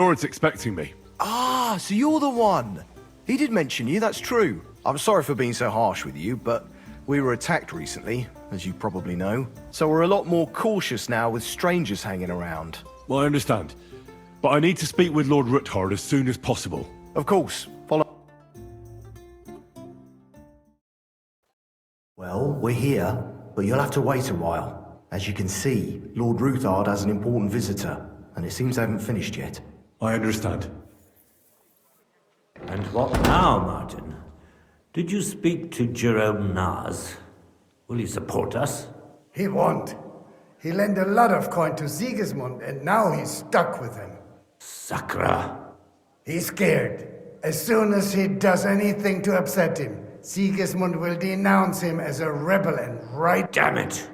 Lord's expecting me. Ah, so you're the one. He did mention you, that's true. I'm sorry for being so harsh with you, but we were attacked recently, as you probably know. So we're a lot more cautious now with strangers hanging around. Well, I understand. But I need to speak with Lord Ruthard as soon as possible. Of course, follow. Well, we're here, but you'll have to wait a while. As you can see, Lord Ruthard has an important visitor, and it seems they haven't finished yet. I understand. And what now, Martin? Did you speak to Jerome Naz? Will he support us? He won't. He lent a lot of coin to Sigismund, and now he's stuck with him. Sakra. He's scared. As soon as he does anything to upset him, Sigismund will denounce him as a rebel and right... Damn it!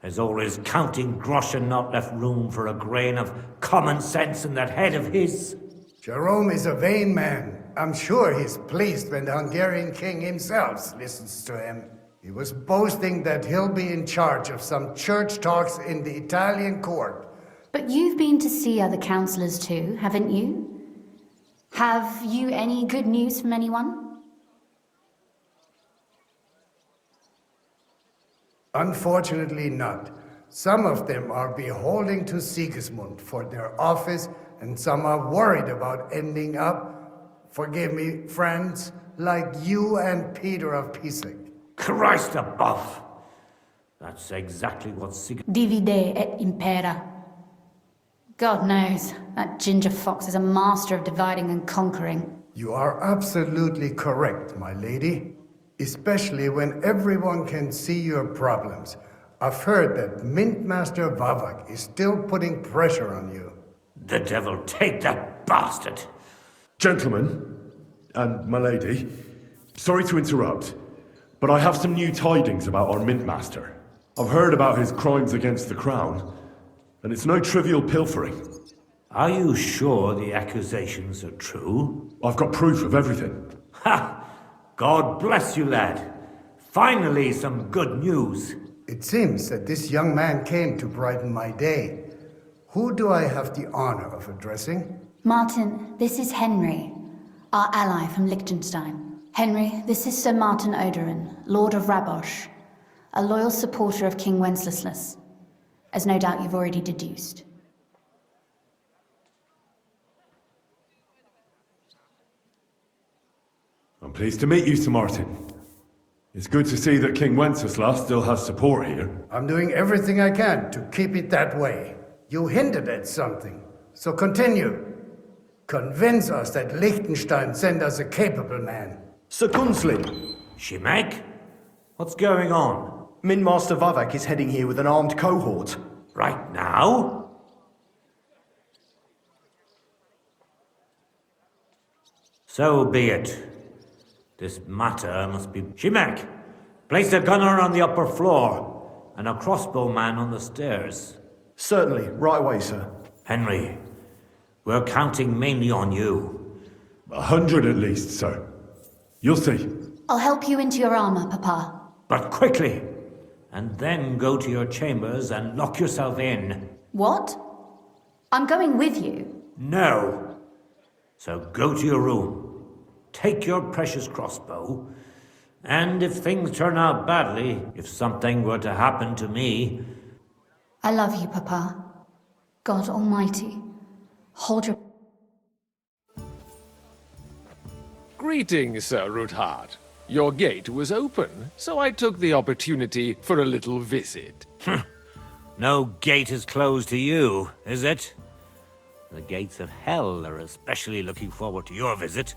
Has all his counting groschen not left room for a grain of common sense in that head of his? Jerome is a vain man. I'm sure he's pleased when the Hungarian king himself listens to him. He was boasting that he'll be in charge of some church talks in the Italian court. But you've been to see other councillors too, haven't you? Have you any good news from anyone? Unfortunately not. Some of them are beholding to Sigismund for their office, and some are worried about ending up, forgive me, friends, like you and Peter of Pisek. Christ above! That's exactly what Divide et impera. God knows, that ginger fox is a master of dividing and conquering. You are absolutely correct, my lady. Especially when everyone can see your problems. I've heard that Mintmaster Vavak is still putting pressure on you. The devil take that bastard! Gentlemen, and my lady, sorry to interrupt, but I have some new tidings about our Mint Master. I've heard about his crimes against the Crown, and it's no trivial pilfering. Are you sure the accusations are true? I've got proof of everything. Ha! God bless you, lad. Finally, some good news. It seems that this young man came to brighten my day. Who do I have the honor of addressing? Martin, this is Henry, our ally from Liechtenstein. Henry, this is Sir Martin Oderin, Lord of Rabosh, a loyal supporter of King Wenceslas, as no doubt you've already deduced. I'm pleased to meet you, Sir Martin. It's good to see that King Wenceslas still has support here. I'm doing everything I can to keep it that way. You hinted at something, so continue. Convince us that Liechtenstein sent us a capable man. Sir Kunslin, Shimek? What's going on? Mintmaster Vavak is heading here with an armed cohort. Right now? So be it. This matter must be... Shimek! Place a gunner on the upper floor, and a crossbowman on the stairs. Certainly, right away, sir. Henry, we're counting mainly on you. 100 at least, sir. You'll see. I'll help you into your armor, Papa. But quickly! And then go to your chambers and lock yourself in. What? I'm going with you. No. So go to your room. Take your precious crossbow. And if things turn out badly, if something were to happen to me... I love you, Papa. God Almighty, hold your... Greetings, Sir Ruthard. Your gate was open, so I took the opportunity for a little visit. No gate is closed to you, is it? The gates of hell are especially looking forward to your visit.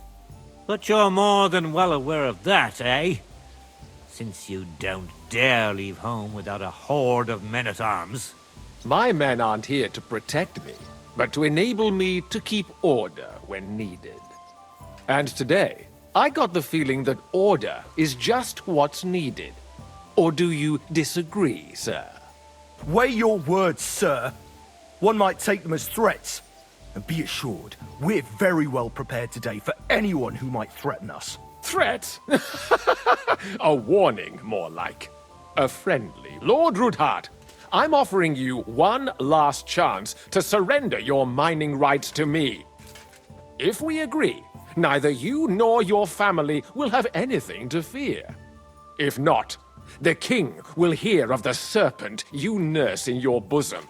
But you're more than well aware of that, eh? Since you don't dare leave home without a horde of men-at-arms. My men aren't here to protect me, but to enable me to keep order when needed. And today, I got the feeling that order is just what's needed. Or do you disagree, sir? Weigh your words, sir. One might take them as threats. And be assured, we're very well prepared today for anyone who might threaten us. Threat? A warning, more like. A friendly. Lord Ruthard, I'm offering you one last chance to surrender your mining rights to me. If we agree, neither you nor your family will have anything to fear. If not, the king will hear of the serpent you nurse in your bosom.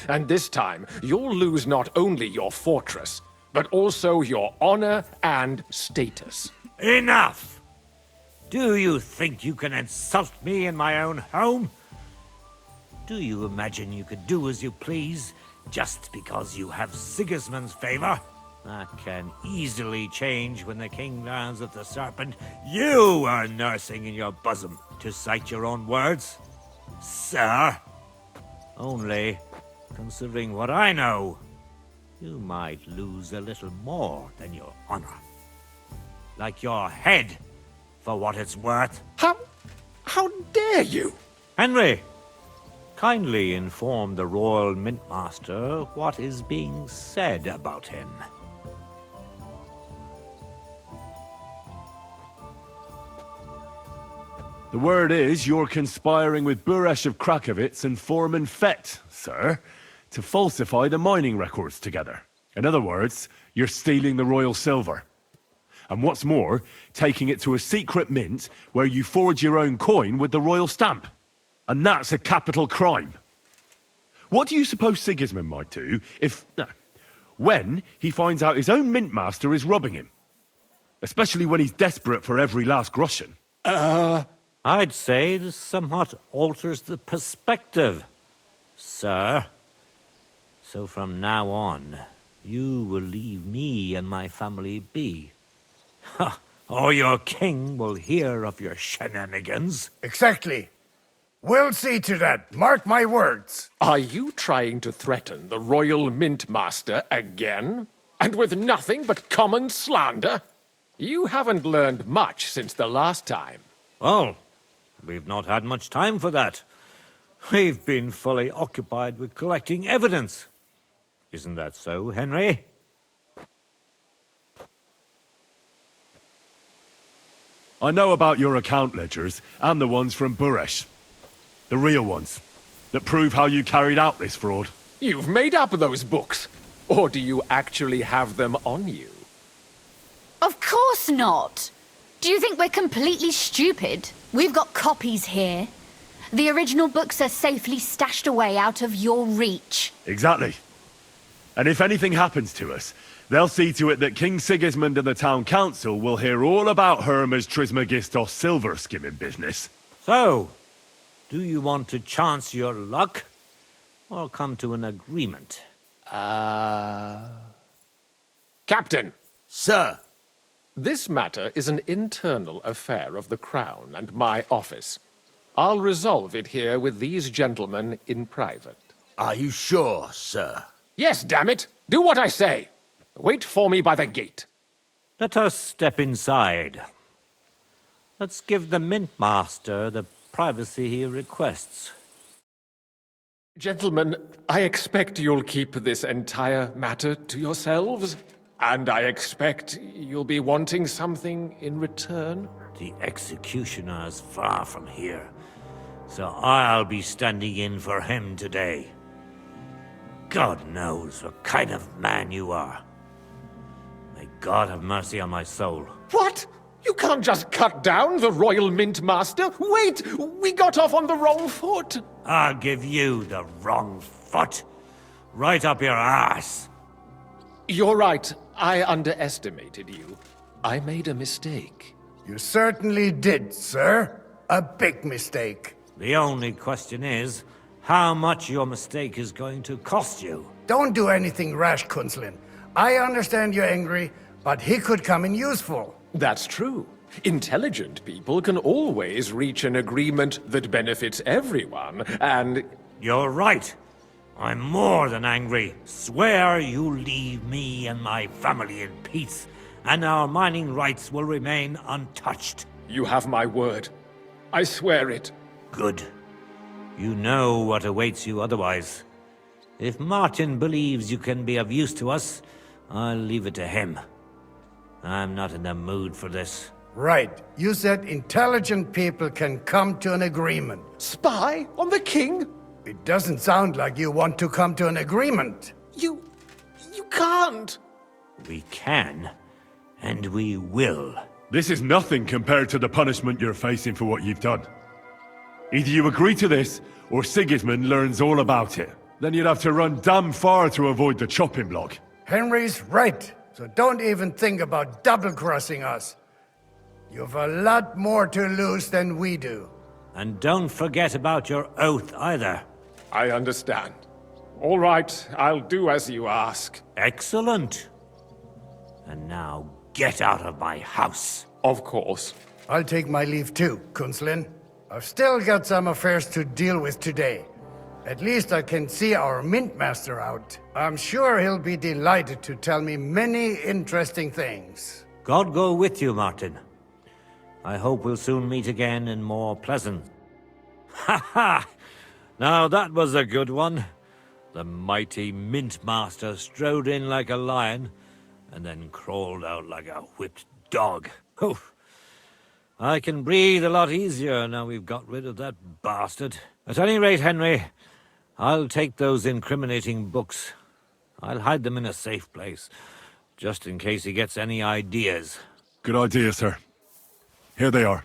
And this time, you'll lose not only your fortress, but also your honor and status. Enough! Do you think you can insult me in my own home? Do you imagine you could do as you please just because you have Sigismund's favor? That can easily change when the king learns of the serpent you are nursing in your bosom, to cite your own words. Sir, only, considering what I know, you might lose a little more than your honor. Like your head, for what it's worth. How dare you? Henry, kindly inform the Royal Mintmaster what is being said about him. The word is you're conspiring with Buresh of Krakowitz and Foreman Fett, sir, to falsify the mining records together. In other words, you're stealing the royal silver. And what's more, taking it to a secret mint where you forge your own coin with the royal stamp. And that's a capital crime. What do you suppose Sigismund might do when he finds out his own mintmaster is robbing him? Especially when he's desperate for every last groschen. I'd say this somewhat alters the perspective, sir. So from now on, you will leave me and my family be. Or your king will hear of your shenanigans. Exactly. We'll see to that. Mark my words. Are you trying to threaten the Royal Mintmaster again? And with nothing but common slander? You haven't learned much since the last time. Well, we've not had much time for that. We've been fully occupied with collecting evidence. Isn't that so, Henry? I know about your account ledgers and the ones from Buresh. The real ones, that prove how you carried out this fraud. You've made up those books. Or do you actually have them on you? Of course not. Do you think we're completely stupid? We've got copies here. The original books are safely stashed away out of your reach. Exactly. And if anything happens to us, they'll see to it that King Sigismund and the town council will hear all about Hermes Trismegistos silver skimming business. So, do you want to chance your luck? Or come to an agreement? Captain, Sir, this matter is an internal affair of the Crown and my office. I'll resolve it here with these gentlemen in private. are you sure, sir? Yes, damn it! Do what I say! Wait for me by the gate. Let us step inside. Let's give the Mintmaster the privacy he requests. Gentlemen, I expect you'll keep this entire matter to yourselves. And I expect you'll be wanting something in return. The executioner is far from here, so I'll be standing in for him today. God knows what kind of man you are. May God have mercy on my soul. What? You can't just cut down the Royal Mintmaster? Wait! We got off on the wrong foot! I'll give you the wrong foot. Right up your ass. You're right. I underestimated you. I made a mistake. You certainly did, sir. A big mistake. The only question is, how much your mistake is going to cost you. Don't do anything rash, Kunslin. I understand you're angry, but he could come in useful. That's true. Intelligent people can always reach an agreement that benefits everyone, and... You're right. I'm more than angry. Swear you leave me and my family in peace, and our mining rights will remain untouched. You have my word. I swear it. Good. You know what awaits you otherwise. If Martin believes you can be of use to us, I'll leave it to him. I'm not in the mood for this. Right. You said intelligent people can come to an agreement. Spy on the king? It doesn't sound like you want to come to an agreement. You can't. We can, and we will. This is nothing compared to the punishment you're facing for what you've done. Either you agree to this, or Sigismund learns all about it. Then you'd have to run damn far to avoid the chopping block. Henry's right, so don't even think about double-crossing us. You've a lot more to lose than we do. And don't forget about your oath either. I understand. All right, I'll do as you ask. Excellent. And now get out of my house. Of course. I'll take my leave too, Kunslin. I've still got some affairs to deal with today. At least I can see our Mint Master out. I'm sure he'll be delighted to tell me many interesting things. God go with you, Martin. I hope we'll soon meet again in more pleasant. Ha ha! Now that was a good one. The mighty Mint Master strode in like a lion, and then crawled out like a whipped dog. Oof. I can breathe a lot easier now we've got rid of that bastard. At any rate, Henry, I'll take those incriminating books. I'll hide them in a safe place, just in case he gets any ideas. Good idea, sir. Here they are.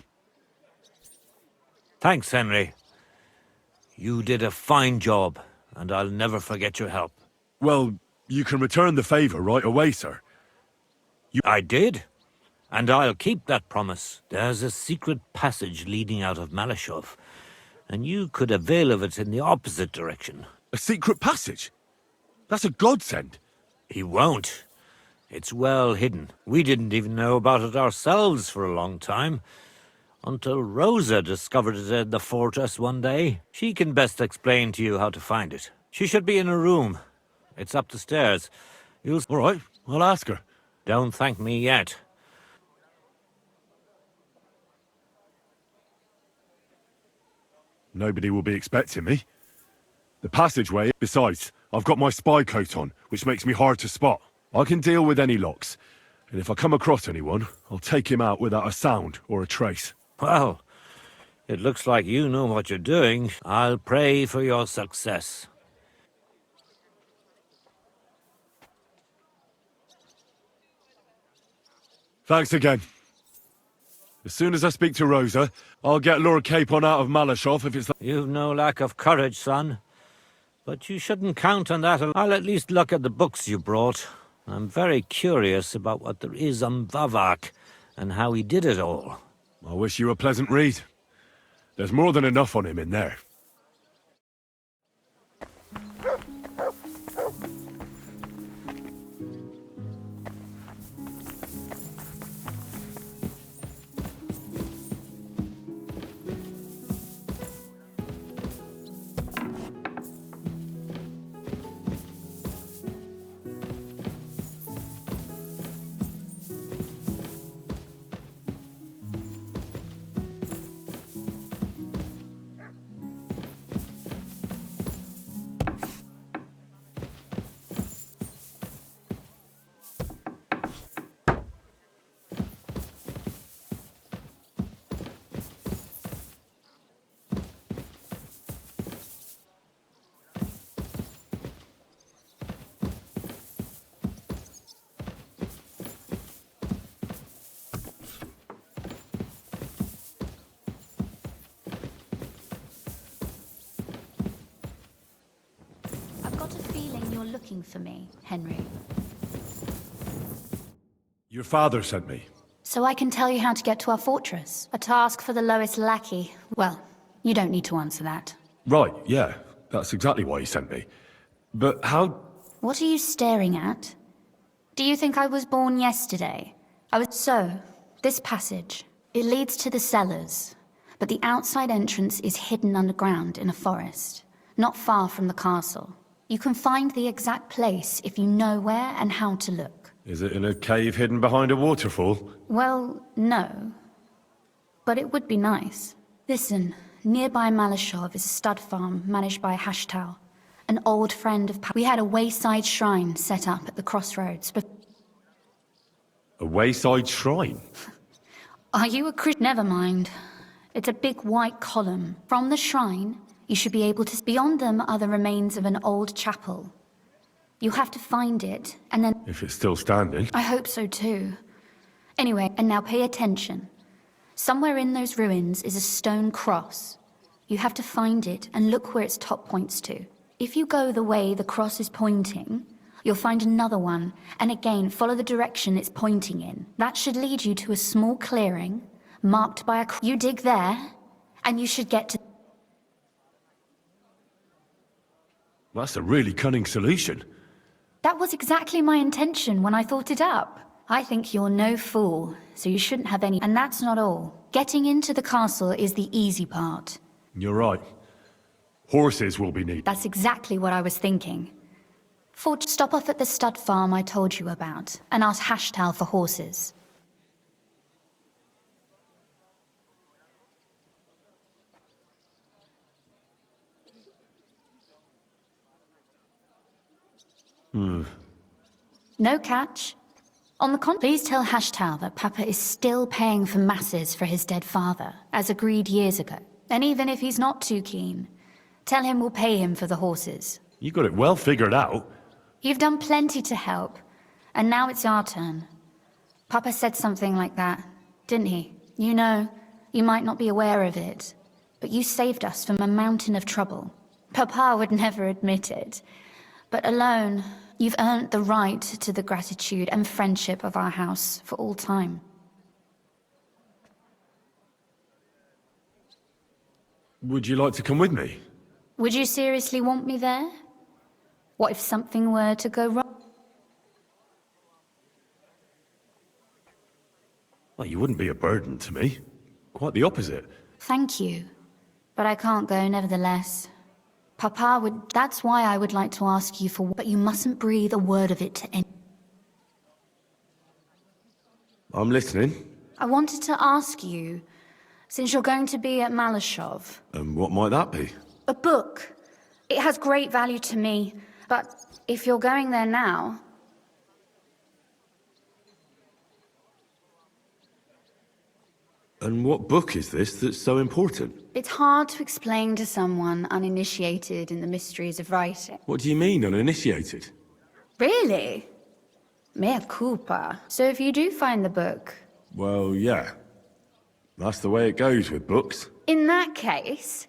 Thanks, Henry. You did a fine job, and I'll never forget your help. Well, you can return the favor right away, sir. I did, and I'll keep that promise. There's a secret passage leading out of Malashov, and you could avail of it in the opposite direction. A secret passage? That's a godsend. He won't. It's well hidden. We didn't even know about it ourselves for a long time, until Rosa discovered it in the fortress one day. She can best explain to you how to find it. She should be in her room. It's up the stairs. You'll... All right, I'll ask her. Don't thank me yet. Nobody will be expecting me. The passageway, besides, I've got my spy coat on, which makes me hard to spot. I can deal with any locks, and if I come across anyone, I'll take him out without a sound or a trace. Well, it looks like you know what you're doing. I'll pray for your success. Thanks again. As soon as I speak to Rosa, I'll get Lord Capon out of Malashov if it's... You've no lack of courage, son. But you shouldn't count on that. I'll at least look at the books you brought. I'm very curious about what there is on Vavak and how he did it all. I wish you a pleasant read. There's more than enough on him in there. Looking for me, Henry. Your father sent me. So I can tell you how to get to our fortress. A task for the lowest lackey. Well, you don't need to answer that. Right, yeah. That's exactly why he sent me. But how... What are you staring at? Do you think I was born yesterday? So, this passage, it leads to the cellars, but the outside entrance is hidden underground in a forest, not far from the castle. You can find the exact place if you know where and how to look. Is it in a cave hidden behind a waterfall? Well, no. But it would be nice. Listen, nearby Malashov is a stud farm managed by Hashtal, an old friend of... We had a wayside shrine set up at the crossroads, but... A wayside shrine? Are you a Christian? Never mind. It's a big white column. From the shrine, You should be able to... Beyond them are the remains of an old chapel. You have to find it, and then... If it's still standing. I hope so too. Anyway, and now pay attention. Somewhere in those ruins is a stone cross. You have to find it and look where its top points to. If you go the way the cross is pointing, you'll find another one, and again, follow the direction it's pointing in. That should lead you to a small clearing, marked by a... You dig there, and you should get to... That's a really cunning solution. That was exactly my intention when I thought it up. I think you're no fool, so you shouldn't have any... And that's not all. Getting into the castle is the easy part. You're right. Horses will be needed. That's exactly what I was thinking. Stop off at the stud farm I told you about, and ask Hashtal for horses. No catch. On the please tell Hashtal that Papa is still paying for masses for his dead father, as agreed years ago. And even if he's not too keen, tell him we'll pay him for the horses. You got it well figured out. You've done plenty to help, and now it's our turn. Papa said something like that, didn't he? You know, you might not be aware of it, but you saved us from a mountain of trouble. Papa would never admit it, but alone, you've earned the right to the gratitude and friendship of our house for all time. Would you like to come with me? Would you seriously want me there? What if something were to go wrong? Well, you wouldn't be a burden to me. Quite the opposite. Thank you, but I can't go nevertheless. Papa would... That's why I would like to ask you for... But you mustn't breathe a word of it to any... I'm listening. I wanted to ask you, since you're going to be at Malashov... And what might that be? A book. It has great value to me, but if you're going there now... And what book is this that's so important? It's hard to explain to someone uninitiated in the mysteries of writing. What do you mean, uninitiated? Really? Mea culpa. So if you do find the book... Well, yeah. That's the way it goes with books. In that case,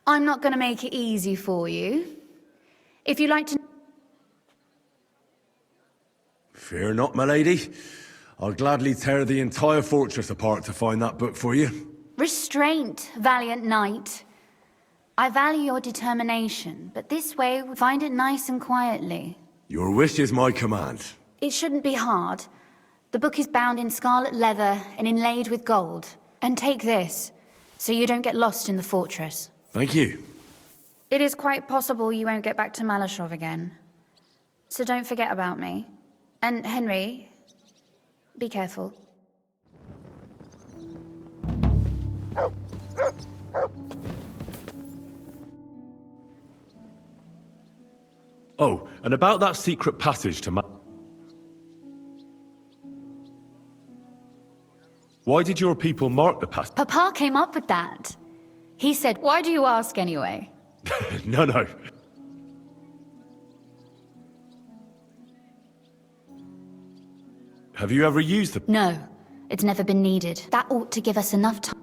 I'm not going to make it easy for you. If you like to... Fear not, my lady. I'll gladly tear the entire fortress apart to find that book for you. Restraint, valiant knight. I value your determination, but this way, find it nice and quietly. Your wish is my command. It shouldn't be hard. The book is bound in scarlet leather and inlaid with gold. And take this, so you don't get lost in the fortress. Thank you. It is quite possible you won't get back to Malashov again. So don't forget about me. And Henry, be careful. Oh, and about that secret passage to Why did your people mark the passage? Papa came up with that. He said, why do you ask anyway? No. Have you ever used the... No, it's never been needed. That ought to give us enough time.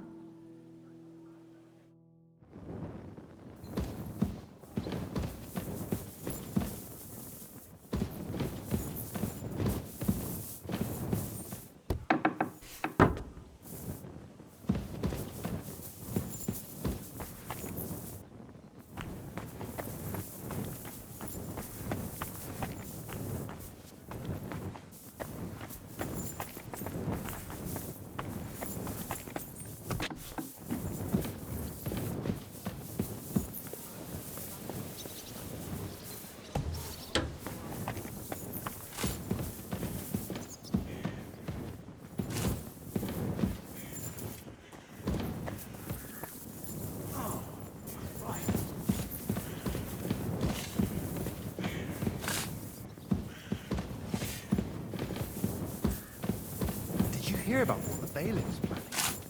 Did you hear about what the bailiff's planning?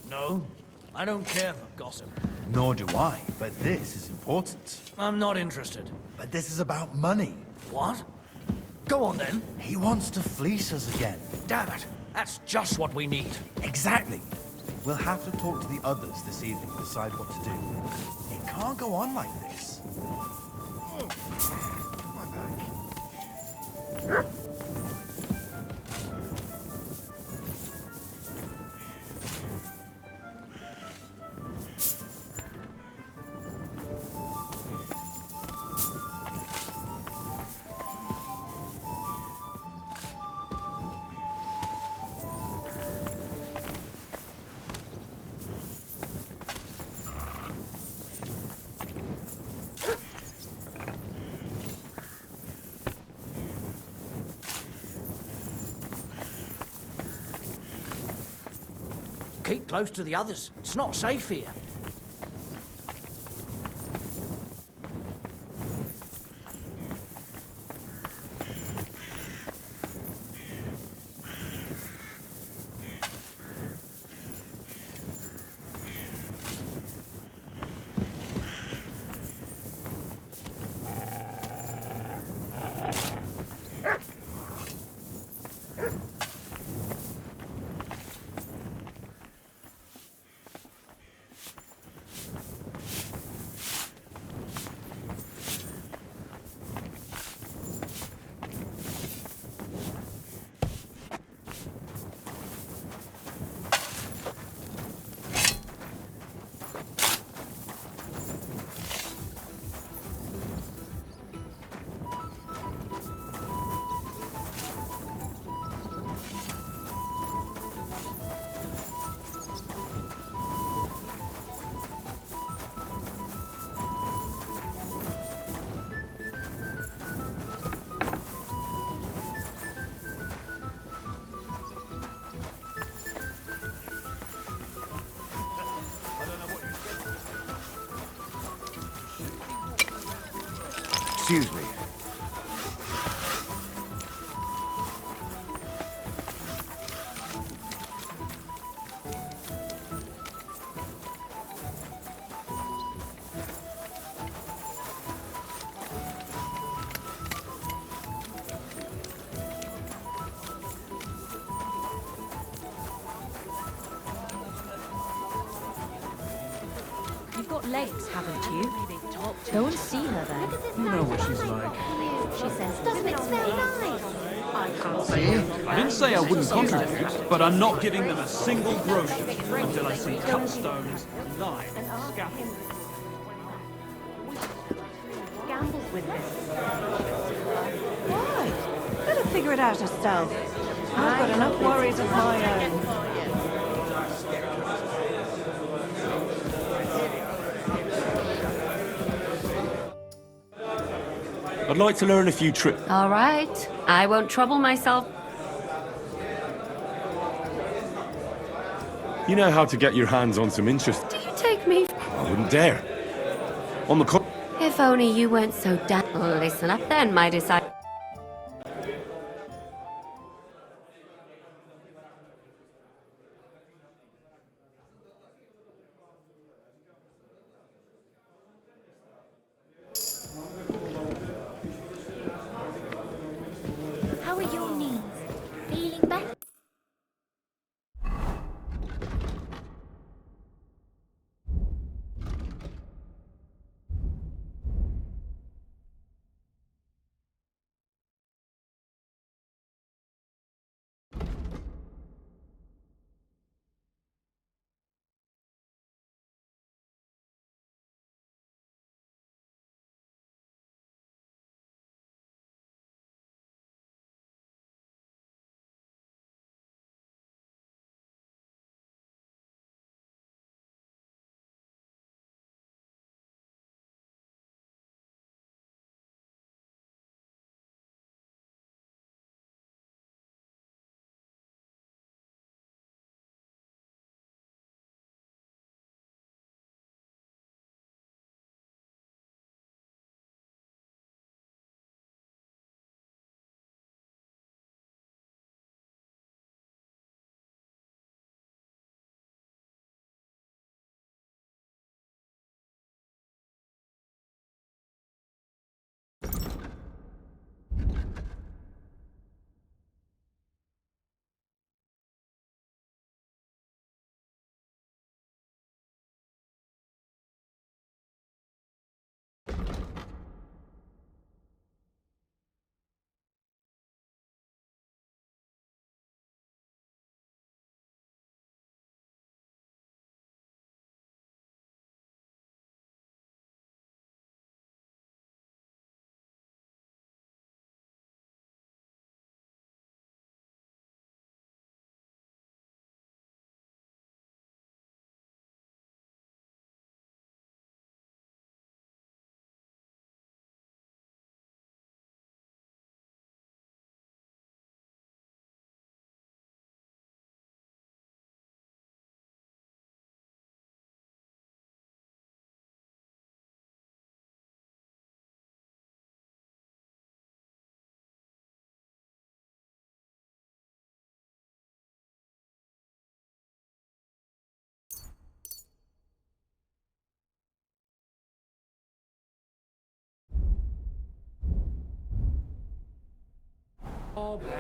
No, I don't care for gossip. Nor do I, but this is important. I'm not interested. But this is about money. What? Go on then. He wants to fleece us again. Damn it. That's just what we need. Exactly. We'll have to talk to the others this evening to decide what to do. It can't go on like this. My back. Keep close to the others. It's not safe here. Excuse me. You've got legs, haven't you? Go and see her then. You know what she's like. She says, doesn't it smell nice? I can't See? I didn't say I wouldn't contribute, but I'm not giving them a single groschen until I see cut stones, lime, scaffold. gambles with this. Why? Better figure it out herself. I've got enough worries of my own. I'd like to learn a few tricks. All right. I won't trouble myself. You know how to get your hands on some interest. Do you take me? I wouldn't dare. On the If only you weren't so Listen up then, my disciple. How are your knees? Feeling better?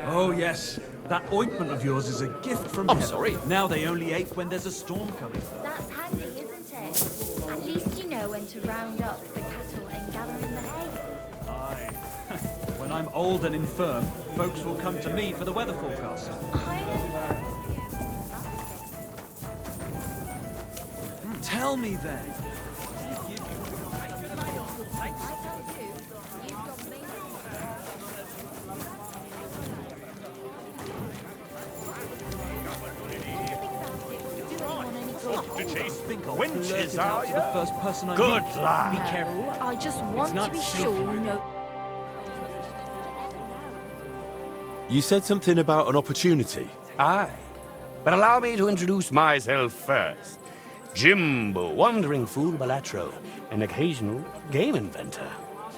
Oh, yes. That ointment of yours is a gift from I'm heaven. sorry. Now they only ache when there's a storm coming. That's handy, isn't it? At least you know when to round up the cattle and gather in the hay. Aye. When I'm old and infirm, folks will come to me for the weather forecast. Tell me then. Winches, are To the first person I Good meet. lad. Be careful. I just want not to be safe sure here. no. You said something about an opportunity. Aye. But allow me to introduce myself first. Jimbo, wandering fool Balatro, an occasional game inventor.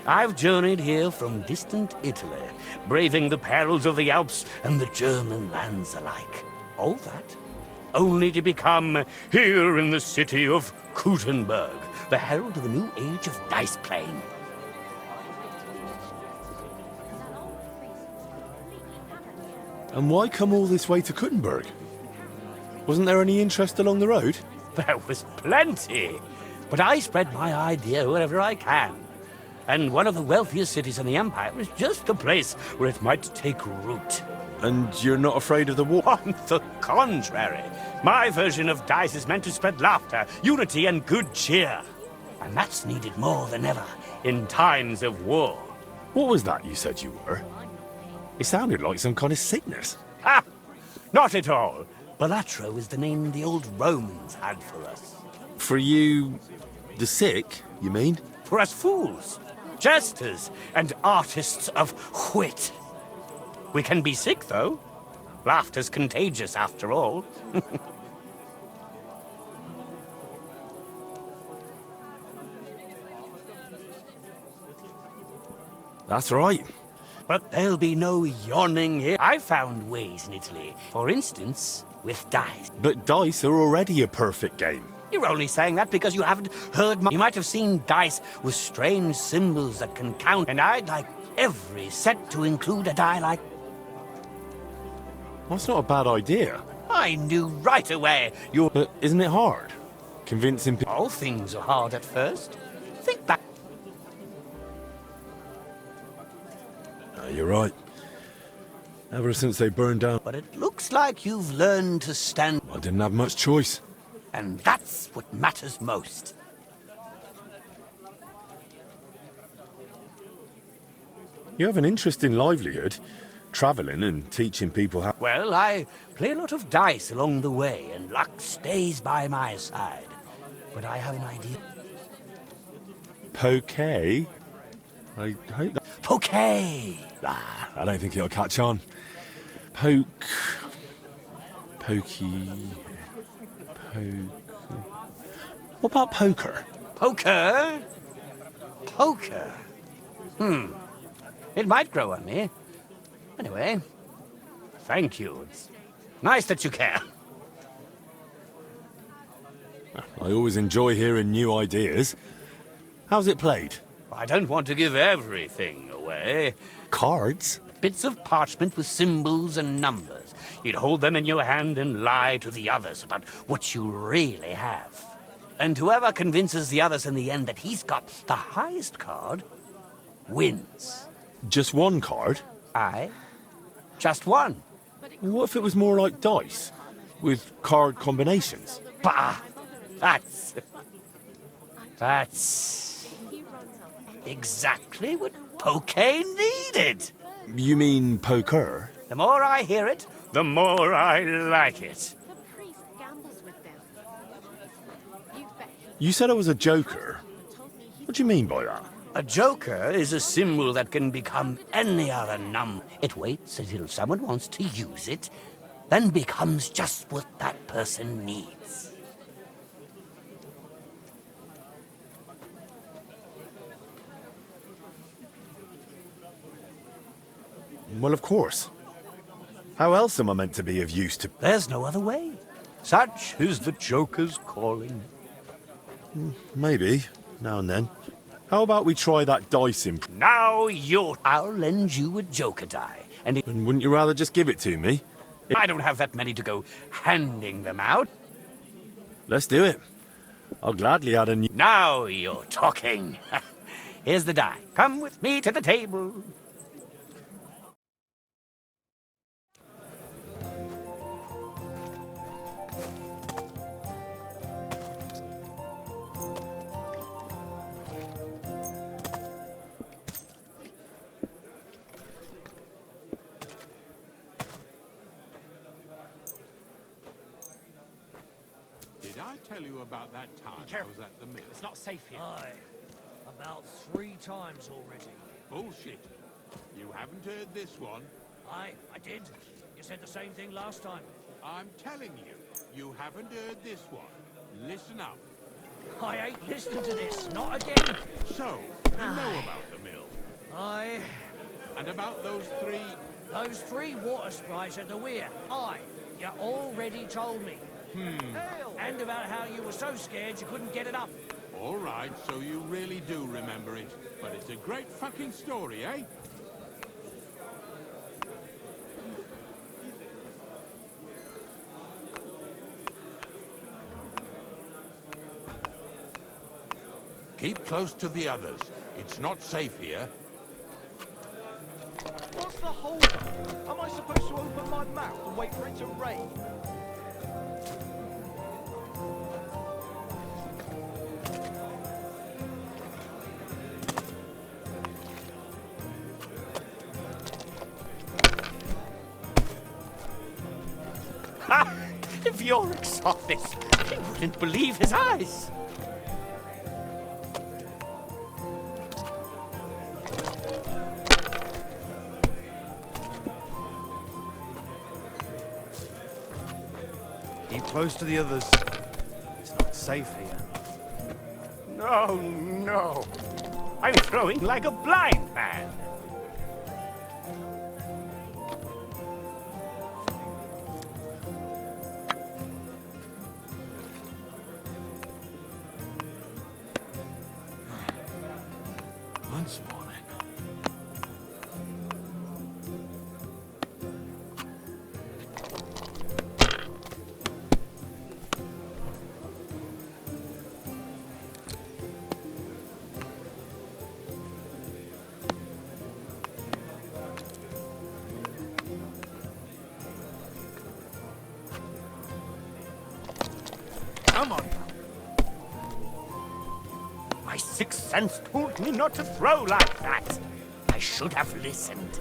I've journeyed here from distant Italy, braving the perils of the Alps and the German lands alike. All that, only to become here in the city of Gutenberg, the herald of a new age of dice playing. And why come all this way to Gutenberg? Wasn't there any interest along the road? There was plenty, but I spread my idea wherever I can. And one of the wealthiest cities in the Empire is just the place where it might take root. And you're not afraid of the war? On the contrary, my version of dice is meant to spread laughter, unity, and good cheer. And that's needed more than ever in times of war. What was that you said you were? It sounded like some kind of sickness. Ha! Not at all. Balatro is the name the old Romans had for us. For you... the sick, you mean? For us fools, jesters, and artists of wit. We can be sick, though. Laughter's contagious, after all. That's right. But there'll be no yawning here. I found ways in Italy. For instance, with dice. But dice are already a perfect game. You're only saying that because you haven't heard my... You might have seen dice with strange symbols that can count, and I'd like every set to include a die like... That's not a bad idea. I knew right away you... But isn't it hard? Convincing people... All things are hard at first. Think back... You're right. Ever since they burned down... But it looks like you've learned to stand... I didn't have much choice. And that's what matters most. You have an interesting livelihood. Traveling and teaching people how... Well, I play a lot of dice along the way, and luck stays by my side. But I have an idea. Poké? I hope that... Poké! I don't think it'll catch on. Poke... Pokey... What about poker? Poker? Poker? It might grow on me. Anyway, thank you. It's nice that you care. I always enjoy hearing new ideas. How's it played? I don't want to give everything away. Cards? Bits of parchment with symbols and numbers. You'd hold them in your hand and lie to the others about what you really have. And whoever convinces the others in the end that he's got the highest card wins. Just one card? Aye. Just one. What if it was more like dice? With card combinations? Bah! That's exactly what Poké needed. You mean poker? The more I hear it, the more I like it. You said I was a joker. What do you mean by that? A joker is a symbol that can become any other number. It waits until someone wants to use it, then becomes just what that person needs. Well, of course. How else am I meant to be of use to... There's no other way. Such is the Joker's calling. Maybe, now and then. How about we try that dice imp... Now I'll lend you a Joker die, and And wouldn't you rather just give it to me? I don't have that many to go handing them out. Let's do it. I'll gladly add a new... Now you're talking. Here's the die. Come with me to the table. Did I tell you about that time I was at the mill? It's not safe here. Aye. About 3 times already. Bullshit. You haven't heard this one. Aye, I did. You said the same thing last time. I'm telling you, you haven't heard this one. Listen up. I ain't listening to this. Not again. So, you know about the mill. Aye. And about those 3... Those 3 water sprays at the weir. Aye. You already told me. And about how you were so scared you couldn't get it up. All right, so you really do remember it. But it's a great fucking story, eh? Keep close to the others. It's not safe here. What's the hold-up? Am I supposed to open my mouth and wait for it to rain? Ha! If Yorick saw this, he wouldn't believe his eyes. Keep close to the others. It's not safe here. No, no. I'm throwing like a blind man. Once more, then. Come on. My sixth sense told me not to throw like that. I should have listened.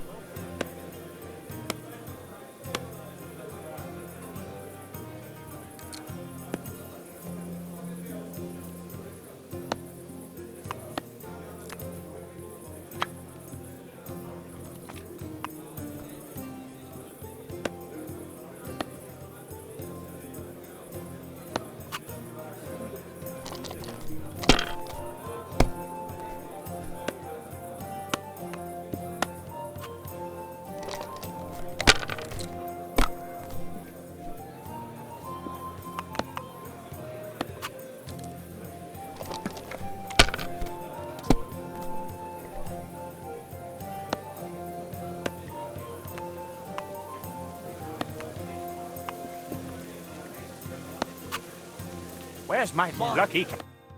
Where's my lucky...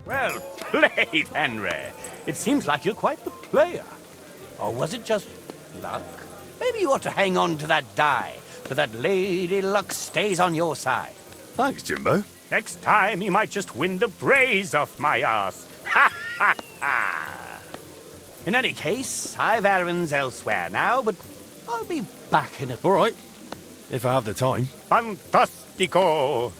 Well played, Henry. It seems like you're quite the player. Or was it just luck? Maybe you ought to hang on to that die, so that Lady Luck stays on your side. Thanks, Jimbo. Next time, you might just win the praise off my ass. Ha ha ha! In any case, I've errands elsewhere now, but I'll be back in a... All right. If I have the time. Fantastico!